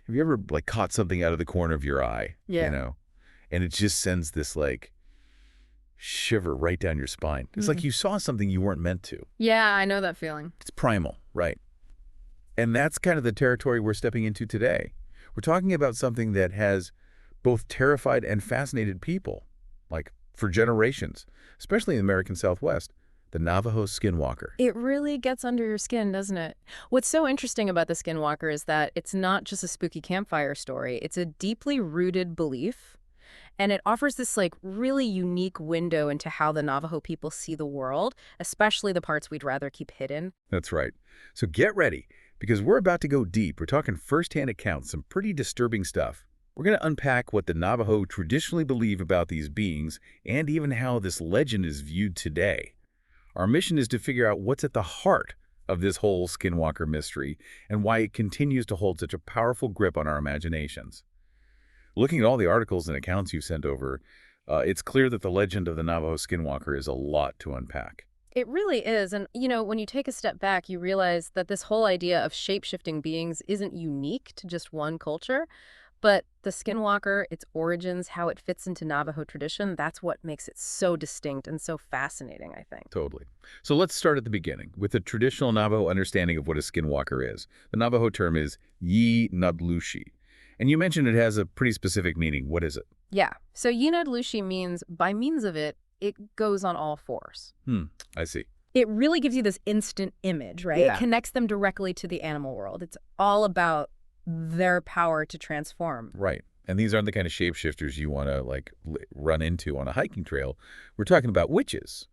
Have you ever like caught something out of the corner of your eye, Yeah. and it just sends this like shiver right down your spine? It's like Mhm. you saw something you weren't meant to. Yeah, I know that feeling. It's primal, right? And that's kind of the territory we're stepping into today. We're talking about something that has both terrified and fascinated people, like for generations, especially in the American Southwest, the Navajo Skinwalker. It really gets under your skin, doesn't it? What's so interesting about the Skinwalker is that it's not just a spooky campfire story. It's a deeply rooted belief, and it offers this like really unique window into how the Navajo people see the world, especially the parts we'd rather keep hidden. That's right. So get ready, because we're about to go deep. We're talking firsthand accounts, some pretty disturbing stuff. We're going to unpack what the Navajo traditionally believe about these beings and even how this legend is viewed today. Our mission is to figure out what's at the heart of this whole Skinwalker mystery and why it continues to hold such a powerful grip on our imaginations. Looking at all the articles and accounts you sent over, it's clear that the legend of the Navajo Skinwalker is a lot to unpack. It really is. And, when you take a step back, you realize that this whole idea of shape-shifting beings isn't unique to just one culture. But the Skinwalker, its origins, how it fits into Navajo tradition, that's what makes it so distinct and so fascinating, I think. Totally. So let's start at the beginning with the traditional Navajo understanding of what a Skinwalker is. The Navajo term is Yi Nudlushi. And you mentioned it has a pretty specific meaning. What is it? Yeah. So Yinad Lushi means, by means of it, it goes on all fours. I see. It really gives you this instant image, right? Yeah. It connects them directly to the animal world. It's all about their power to transform. Right. And these aren't the kind of shapeshifters you want to like run into on a hiking trail. We're talking about witches,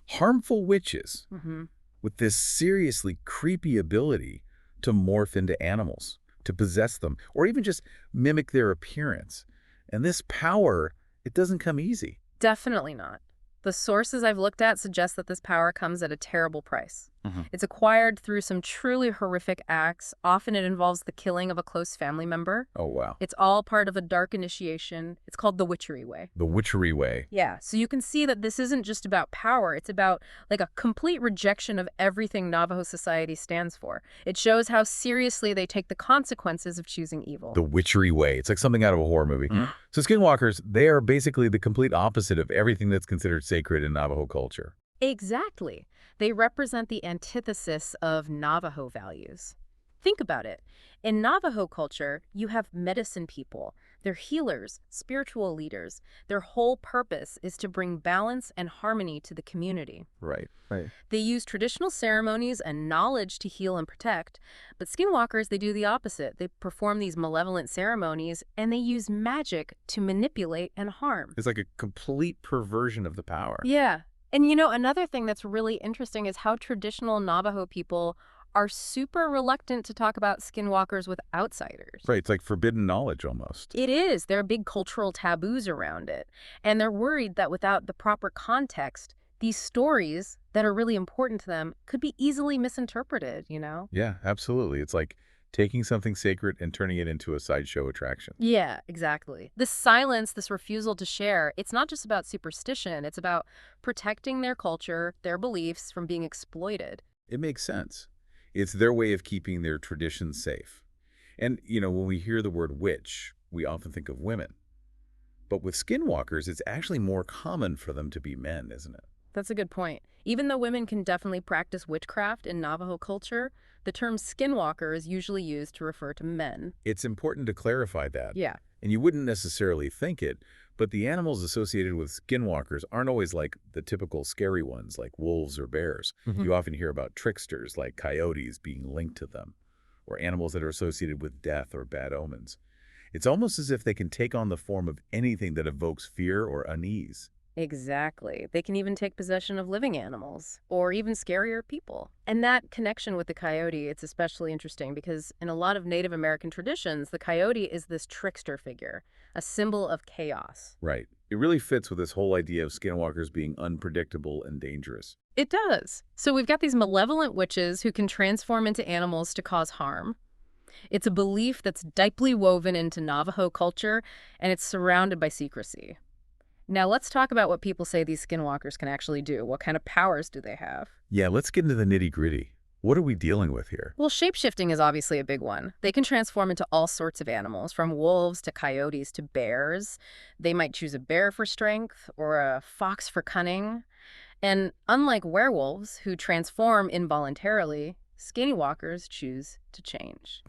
harmful witches Mm-hmm. with this seriously creepy ability to morph into animals, to possess them, or even just mimic their appearance. And this power, it doesn't come easy. Definitely not. The sources I've looked at suggest that this power comes at a terrible price. Mhm. It's acquired through some truly horrific acts. Often it involves the killing of a close family member. Oh, wow. It's all part of a dark initiation. It's called the witchery way. The witchery way. Yeah, so you can see that this isn't just about power. It's about like a complete rejection of everything Navajo society stands for. It shows how seriously they take the consequences of choosing evil. The witchery way. It's like something out of a horror movie. So skinwalkers, they are basically the complete opposite of everything that's considered sacred in Navajo culture. Exactly. They represent the antithesis of Navajo values. Think about it. In Navajo culture, you have medicine people. They're healers, spiritual leaders. Their whole purpose is to bring balance and harmony to the community. Right, right. They use traditional ceremonies and knowledge to heal and protect, but skinwalkers, they do the opposite. They perform these malevolent ceremonies, and they use magic to manipulate and harm. It's like a complete perversion of the power. Yeah. And another thing that's really interesting is how traditional Navajo people are super reluctant to talk about skinwalkers with outsiders. Right, it's like forbidden knowledge almost. It is. There are big cultural taboos around it. And they're worried that without the proper context, these stories that are really important to them could be easily misinterpreted. Yeah, absolutely. It's like taking something sacred and turning it into a sideshow attraction. Yeah, exactly. This silence, this refusal to share, it's not just about superstition. It's about protecting their culture, their beliefs from being exploited. It makes sense. It's their way of keeping their traditions safe. And, when we hear the word witch, we often think of women. But with skinwalkers, it's actually more common for them to be men, isn't it? That's a good point. Even though women can definitely practice witchcraft in Navajo culture, the term skinwalker is usually used to refer to men. It's important to clarify that. Yeah. And you wouldn't necessarily think it, but the animals associated with skinwalkers aren't always like the typical scary ones like wolves or bears. You often hear about tricksters like coyotes being linked to them, or animals that are associated with death or bad omens. It's almost as if they can take on the form of anything that evokes fear or unease. Exactly. They can even take possession of living animals, or even scarier people. And that connection with the coyote, it's especially interesting because in a lot of Native American traditions, the coyote is this trickster figure, a symbol of chaos. Right. It really fits with this whole idea of skinwalkers being unpredictable and dangerous. It does. So we've got these malevolent witches who can transform into animals to cause harm. It's a belief that's deeply woven into Navajo culture, and it's surrounded by secrecy. Now let's talk about what people say these skinwalkers can actually do. What kind of powers do they have? Yeah, let's get into the nitty-gritty. What are we dealing with here? Well, shapeshifting is obviously a big one. They can transform into all sorts of animals, from wolves to coyotes to bears. They might choose a bear for strength or a fox for cunning. And unlike werewolves, who transform involuntarily, skinwalkers choose to change.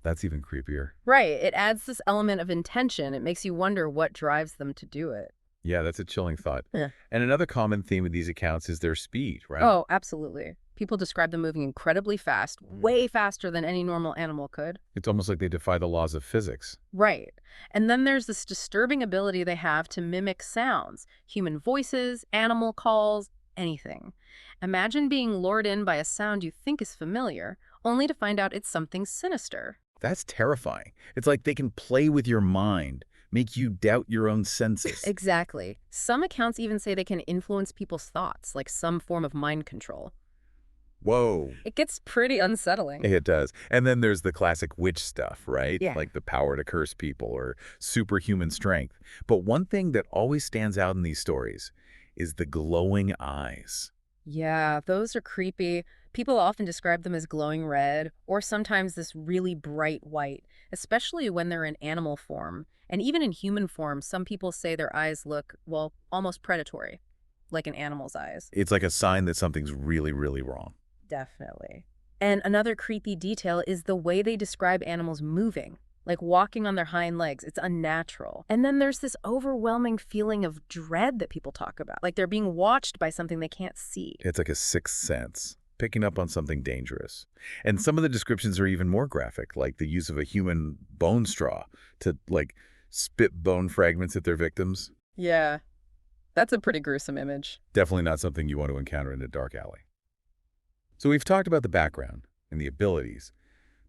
That's even creepier. Right. It adds this element of intention. It makes you wonder what drives them to do it. Yeah, that's a chilling thought. Yeah. And another common theme of these accounts is their speed, right? Oh, absolutely. People describe them moving incredibly fast, way faster than any normal animal could. It's almost like they defy the laws of physics. Right. And then there's this disturbing ability they have to mimic sounds, human voices, animal calls, anything. Imagine being lured in by a sound you think is familiar, only to find out it's something sinister. That's terrifying. It's like they can play with your mind, make you doubt your own senses. Exactly. Some accounts even say they can influence people's thoughts, like some form of mind control. Whoa. It gets pretty unsettling. It does. And then there's the classic witch stuff, right? Yeah. Like the power to curse people or superhuman strength. But one thing that always stands out in these stories is the glowing eyes. Yeah, those are creepy. People often describe them as glowing red or sometimes this really bright white, especially when they're in animal form. And even in human form, some people say their eyes look, well, almost predatory, like an animal's eyes. It's like a sign that something's really, really wrong. Definitely. And another creepy detail is the way they describe animals moving, like walking on their hind legs. It's unnatural. And then there's this overwhelming feeling of dread that people talk about, like they're being watched by something they can't see. It's like a sixth sense, picking up on something dangerous. And some of the descriptions are even more graphic, like the use of a human bone straw to, like, spit bone fragments at their victims. Yeah, that's a pretty gruesome image. Definitely not something you want to encounter in a dark alley. So we've talked about the background and the abilities,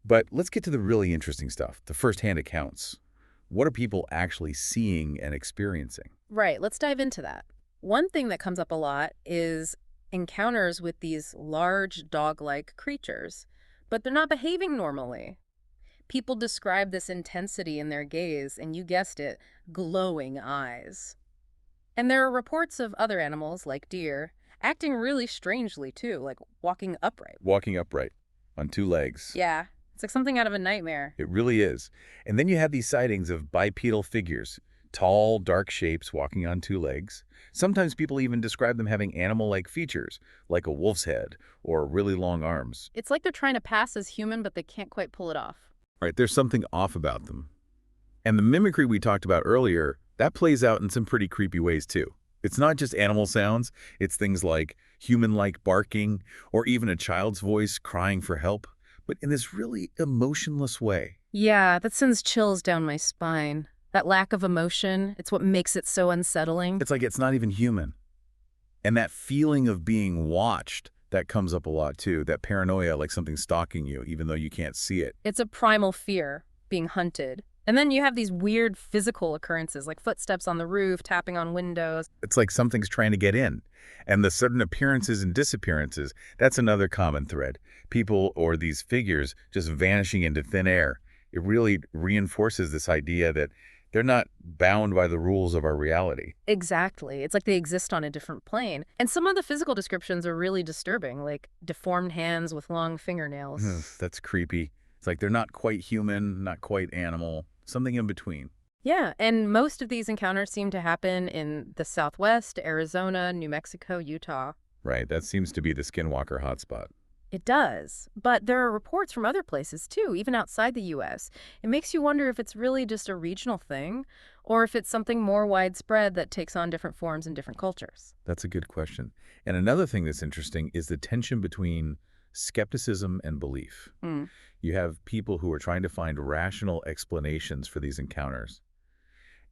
but let's get to the really interesting stuff, the first-hand accounts. What are people actually seeing and experiencing? Right, let's dive into that. One thing that comes up a lot is encounters with these large dog-like creatures, but they're not behaving normally. People describe this intensity in their gaze, and you guessed it, glowing eyes. And there are reports of other animals, like deer, acting really strangely too, like walking upright. Walking upright, on two legs. Yeah, it's like something out of a nightmare. It really is. And then you have these sightings of bipedal figures, tall, dark shapes walking on two legs. Sometimes people even describe them having animal-like features, like a wolf's head or really long arms. It's like they're trying to pass as human, but they can't quite pull it off. Right, there's something off about them. And the mimicry we talked about earlier, that plays out in some pretty creepy ways too. It's not just animal sounds, it's things like human-like barking or even a child's voice crying for help, but in this really emotionless way. Yeah, that sends chills down my spine. That lack of emotion, it's what makes it so unsettling. It's like it's not even human. And that feeling of being watched, that comes up a lot too, that paranoia, like something's stalking you, even though you can't see it. It's a primal fear, being hunted. And then you have these weird physical occurrences, like footsteps on the roof, tapping on windows. It's like something's trying to get in. And the sudden appearances and disappearances, that's another common thread. People or these figures just vanishing into thin air. It really reinforces this idea that they're not bound by the rules of our reality. Exactly. It's like they exist on a different plane. And some of the physical descriptions are really disturbing, like deformed hands with long fingernails. That's creepy. It's like they're not quite human, not quite animal, something in between. Yeah, and most of these encounters seem to happen in the Southwest, Arizona, New Mexico, Utah. Right, that seems to be the Skinwalker hotspot. It does. But there are reports from other places, too, even outside the U.S. It makes you wonder if it's really just a regional thing, or if it's something more widespread that takes on different forms in different cultures. That's a good question. And another thing that's interesting is the tension between skepticism and belief. You have people who are trying to find rational explanations for these encounters,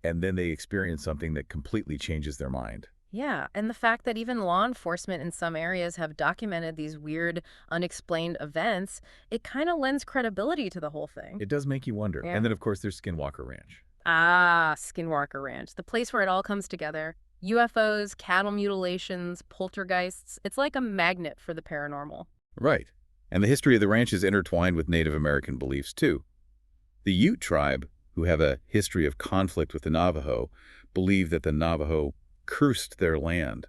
and then they experience something that completely changes their mind. Yeah, and the fact that even law enforcement in some areas have documented these weird, unexplained events, it kind of lends credibility to the whole thing. It does make you wonder. Yeah. And then, of course, there's Skinwalker Ranch. Ah, Skinwalker Ranch, the place where it all comes together. UFOs, cattle mutilations, poltergeists. It's like a magnet for the paranormal. Right. And the history of the ranch is intertwined with Native American beliefs, too. The Ute tribe, who have a history of conflict with the Navajo, believe that the Navajo cursed their land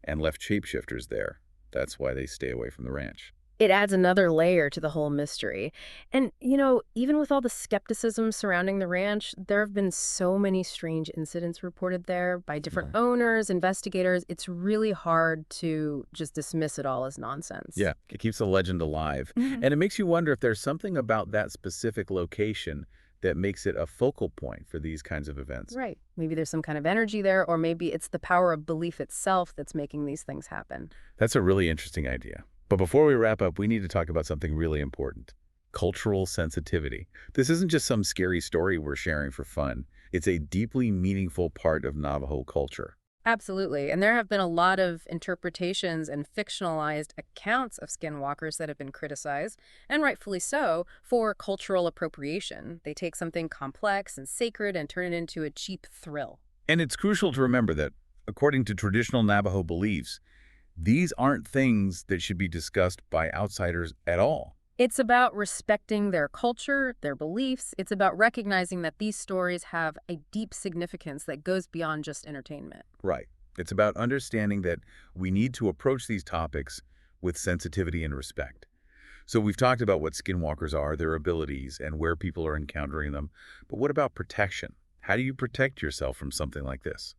and left shapeshifters there. That's why they stay away from the ranch. It adds another layer to the whole mystery. And, even with all the skepticism surrounding the ranch, there have been so many strange incidents reported there by different Right. owners, investigators. It's really hard to just dismiss it all as nonsense. Yeah, it keeps the legend alive. Mhm. And it makes you wonder if there's something about that specific location that makes it a focal point for these kinds of events. Right. Maybe there's some kind of energy there, or maybe it's the power of belief itself that's making these things happen. That's a really interesting idea. But before we wrap up, we need to talk about something really important: cultural sensitivity. This isn't just some scary story we're sharing for fun. It's a deeply meaningful part of Navajo culture. Absolutely. And there have been a lot of interpretations and fictionalized accounts of skinwalkers that have been criticized, and rightfully so, for cultural appropriation. They take something complex and sacred and turn it into a cheap thrill. And it's crucial to remember that, according to traditional Navajo beliefs, these aren't things that should be discussed by outsiders at all. It's about respecting their culture, their beliefs. It's about recognizing that these stories have a deep significance that goes beyond just entertainment. Right. It's about understanding that we need to approach these topics with sensitivity and respect. So we've talked about what skinwalkers are, their abilities, and where people are encountering them. But what about protection? How do you protect yourself from something like this?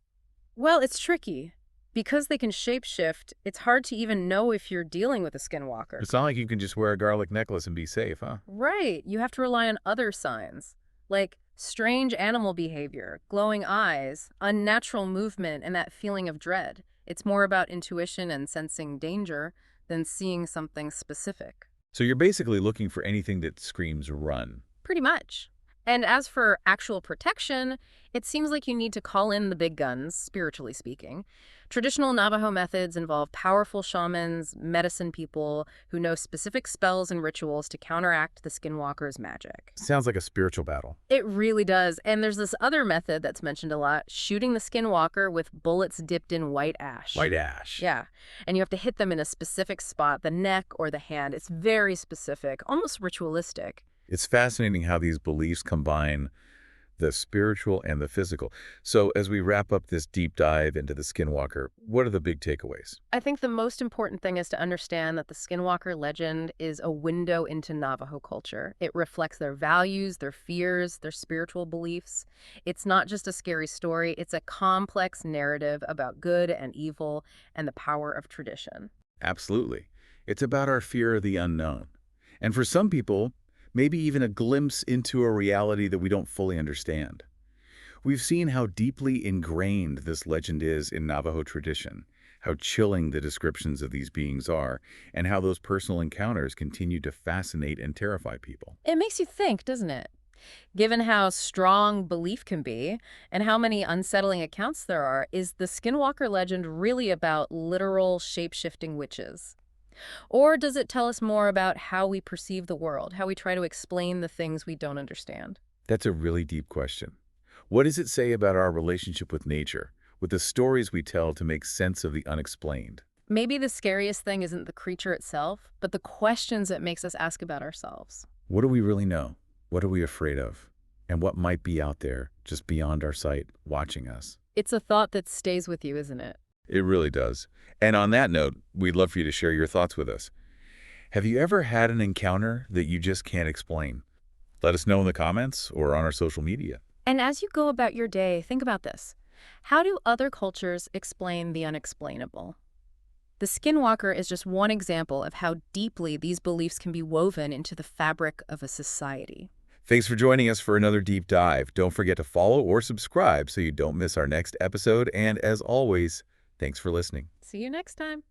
Well, it's tricky. Because they can shapeshift, it's hard to even know if you're dealing with a skinwalker. It's not like you can just wear a garlic necklace and be safe, huh? Right. You have to rely on other signs, like strange animal behavior, glowing eyes, unnatural movement, and that feeling of dread. It's more about intuition and sensing danger than seeing something specific. So you're basically looking for anything that screams run. Pretty much. And as for actual protection, it seems like you need to call in the big guns, spiritually speaking. Traditional Navajo methods involve powerful shamans, medicine people who know specific spells and rituals to counteract the skinwalker's magic. Sounds like a spiritual battle. It really does. And there's this other method that's mentioned a lot, shooting the skinwalker with bullets dipped in white ash. White ash. Yeah. And you have to hit them in a specific spot, the neck or the hand. It's very specific, almost ritualistic. It's fascinating how these beliefs combine the spiritual and the physical. So as we wrap up this deep dive into the Skinwalker, what are the big takeaways? I think the most important thing is to understand that the Skinwalker legend is a window into Navajo culture. It reflects their values, their fears, their spiritual beliefs. It's not just a scary story, it's a complex narrative about good and evil and the power of tradition. Absolutely. It's about our fear of the unknown. And for some people, maybe even a glimpse into a reality that we don't fully understand. We've seen how deeply ingrained this legend is in Navajo tradition, how chilling the descriptions of these beings are, and how those personal encounters continue to fascinate and terrify people. It makes you think, doesn't it? Given how strong belief can be and how many unsettling accounts there are, is the Skinwalker legend really about literal shape-shifting witches? Or does it tell us more about how we perceive the world, how we try to explain the things we don't understand? That's a really deep question. What does it say about our relationship with nature, with the stories we tell to make sense of the unexplained? Maybe the scariest thing isn't the creature itself, but the questions it makes us ask about ourselves. What do we really know? What are we afraid of? And what might be out there, just beyond our sight, watching us? It's a thought that stays with you, isn't it? It really does. And on that note, we'd love for you to share your thoughts with us. Have you ever had an encounter that you just can't explain? Let us know in the comments or on our social media. And as you go about your day, think about this. How do other cultures explain the unexplainable? The Skinwalker is just one example of how deeply these beliefs can be woven into the fabric of a society. Thanks for joining us for another deep dive. Don't forget to follow or subscribe so you don't miss our next episode. And as always, thanks for listening. See you next time.